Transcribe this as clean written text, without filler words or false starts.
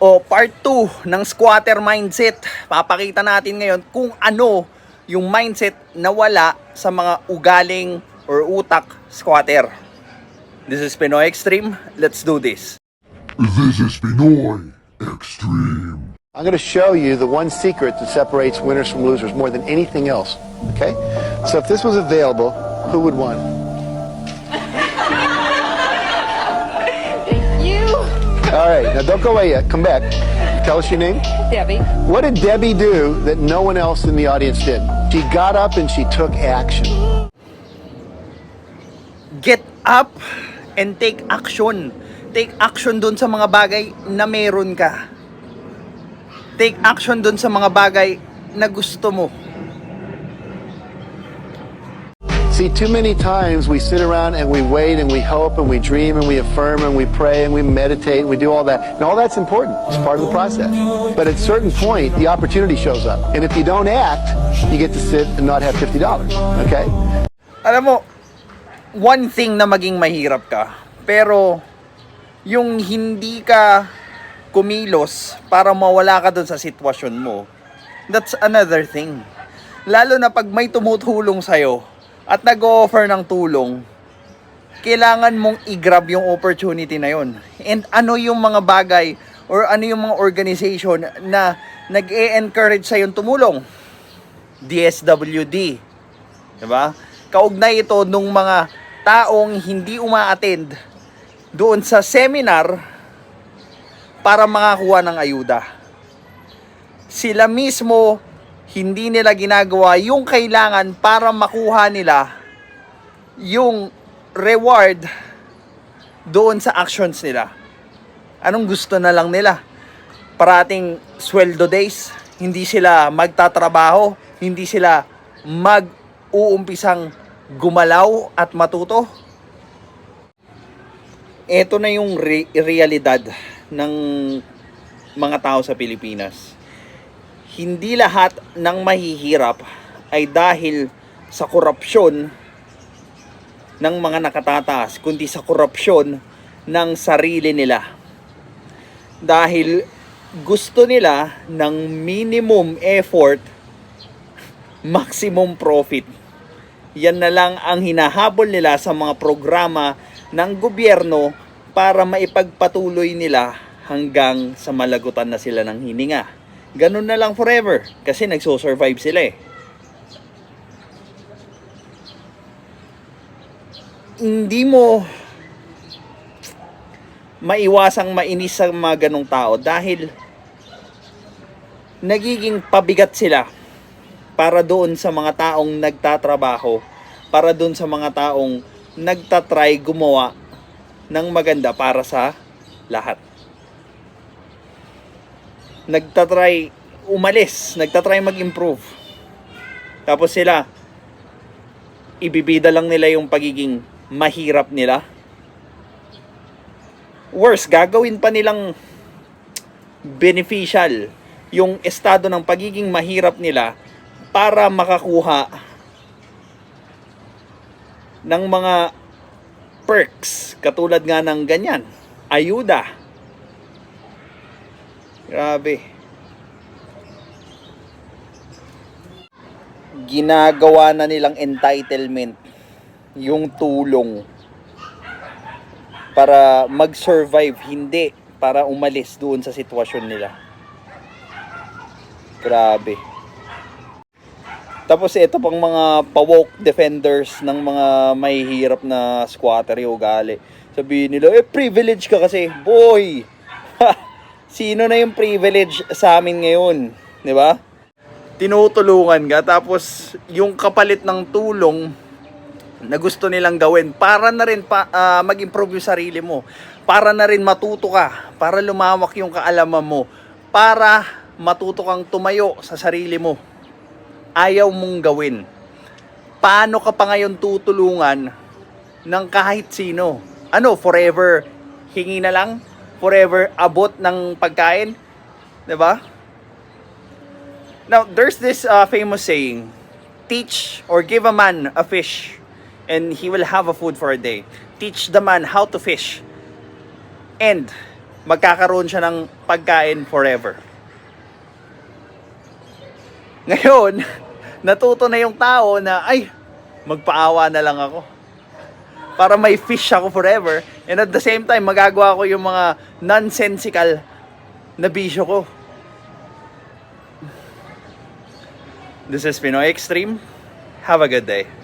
O part 2 ng squatter mindset. Papakita natin ngayon kung ano yung mindset na wala sa mga ugaling or utak squatter. This is Pinoy Extreme. Let's do this. This is Pinoy Extreme. I'm going to show you the one secret that separates winners from losers more than anything else. Okay? So if this was available, who would win? You, All right, now don't go away yet. Come back. Tell us your name. Debbie. What did Debbie do that no one else in the audience did? She got up and she took action. Get up and take action. Take action dun sa mga bagay na meron ka. Take action dun sa mga bagay na gusto mo. See, too many times we sit around and we wait and we hope and we dream and we affirm and we pray and we meditate and we do all that. And all that's important. It's part of the process. But at a certain point, the opportunity shows up. And if you don't act, you get to sit and not have $50. Okay? Alam mo, one thing na maging mahirap ka, pero yung hindi ka kumilos para mawala ka dun sa sitwasyon mo, that's another thing. Lalo na pag may tumutulong sa'yo at nag-o-offer ng tulong, kailangan mong i-grab yung opportunity na yun. And ano yung mga bagay or ano yung mga organization na nag-e-encourage sa'yo tumulong? DSWD. Diba? Kaugnay ito nung mga taong hindi uma-attend doon sa seminar para makakuha ng ayuda. Sila mismo hindi nila ginagawa yung kailangan para makuha nila yung reward doon sa actions nila. Anong gusto na lang nila? Parating sweldo days, hindi sila magtatrabaho, hindi sila mag-uumpisang gumalaw at matuto. Ito na yung realidad ng mga tao sa Pilipinas. Hindi lahat ng mahihirap ay dahil sa korupsyon ng mga nakatataas, kundi sa korupsyon ng sarili nila. Dahil gusto nila ng minimum effort, maximum profit. Yan na lang ang hinahabol nila sa mga programa ng gobyerno para maipagpatuloy nila hanggang sa malagutan na sila ng hininga. Ganun na lang forever kasi nagso-survive sila eh. Hindi mo maiwasang mainis sa mga ganong tao dahil nagiging pabigat sila para doon sa mga taong nagtatrabaho, para doon sa mga taong nagtatry gumawa ng maganda para sa lahat. Nagtatry umalis, nagtatry mag-improve. Tapos sila, ibibida lang nila yung pagiging mahirap nila. Worse, gagawin pa nilang beneficial yung estado ng pagiging mahirap nila para makakuha ng mga perks, katulad nga ng ganyan, ayuda. Grabe. Ginagawa na nilang entitlement yung tulong para mag-survive, hindi para umalis doon sa sitwasyon nila. Grabe. Tapos ito pang mga pa-woke defenders ng mga mahihirap na squatter yung ugali. Sabihin nila, privilege ka kasi. Boy! Sino na yung privilege sa amin ngayon? Di ba? Tinutulungan ka, tapos yung kapalit ng tulong na gusto nilang gawin para na rin mag-improve yung sarili mo. Para na rin matuto ka. Para lumawak yung kaalaman mo. Para matuto kang tumayo sa sarili mo. Ayaw mong gawin. Paano ka pa ngayon tutulungan ng kahit sino? Ano, forever hingi na lang? Forever abot ng pagkain? Diba? Now, there's this famous saying, teach or give a man a fish and he will have a food for a day. Teach the man how to fish and magkakaroon siya ng pagkain forever. Ngayon, natuto na yung tao na, ay, magpaawa na lang ako. Para may fish ako forever. And at the same time, magagawa ko yung mga nonsensical na bisyo ko. This is Pinoy Extreme. Have a good day.